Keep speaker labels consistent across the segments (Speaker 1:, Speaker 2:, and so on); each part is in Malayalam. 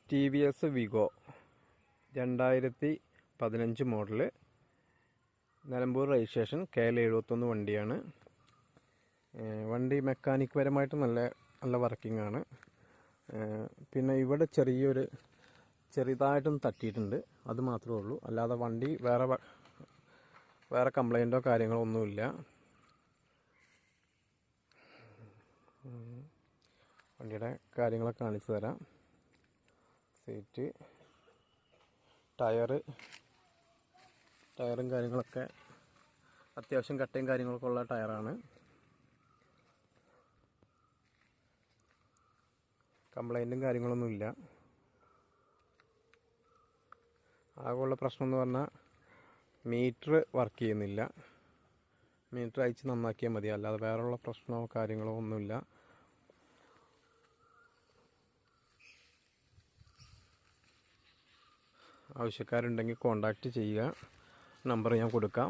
Speaker 1: T V S Wego 2015 model, Nilambur registration, KL71 വണ്ടിയാണ്. വണ്ടി മെക്കാനിക് പരമായിട്ട് നല്ല വർക്കിംഗ് ആണ്. പിന്നെ ഇവിടെ ചെറുതായിട്ടൊന്ന് തട്ടിയിട്ടുണ്ട്, അത് മാത്രമേ ഉള്ളൂ. അല്ലാതെ വണ്ടി വേറെ കംപ്ലൈൻറ്റോ കാര്യങ്ങളോ ഒന്നുമില്ല. വണ്ടിയുടെ കാര്യങ്ങളൊക്കെ കാണിച്ചു തരാം. സീറ്റ്, ടയറും കാര്യങ്ങളൊക്കെ അത്യാവശ്യം കട്ടയും കാര്യങ്ങളൊക്കെ ഉള്ള ടയറാണ്. കംപ്ലൈൻറ്റും കാര്യങ്ങളൊന്നുമില്ല. ആകെയുള്ള പ്രശ്നം എന്ന് പറഞ്ഞാൽ മീറ്റർ വർക്ക് ചെയ്യുന്നില്ല. മീറ്റർ അയച്ച് നന്നാക്കിയാൽ മതി, അല്ലാതെ വേറെയുള്ള പ്രശ്നമോ കാര്യങ്ങളോ ഒന്നുമില്ല. ആവശ്യക്കാരുണ്ടെങ്കിൽ കോണ്ടാക്റ്റ് ചെയ്യുക, നമ്പർ ഞാൻ കൊടുക്കാം.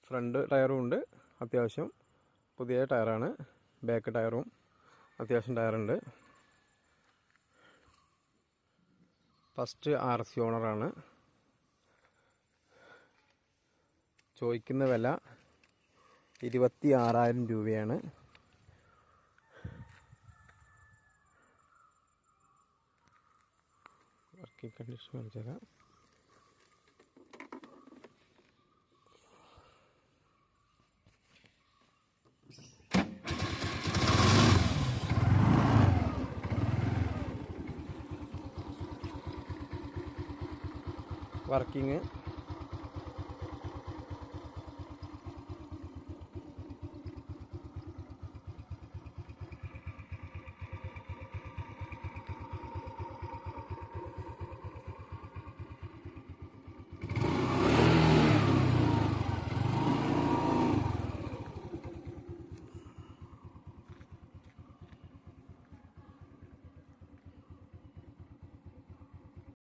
Speaker 1: ഫ്രണ്ട് ടയറും ഉണ്ട്, അത്യാവശ്യം പുതിയ ടയറാണ്. ബാക്ക് ടയറും അത്യാവശ്യം ടയറുണ്ട്. ഫസ്റ്റ് RC ഓണറാണ്. ചോദിക്കുന്ന വില 26,000 രൂപയാണ്. വർക്കിംഗ് കണ്ടീഷൻ കാണിച്ചു തരാം. വർക്കിംഗ്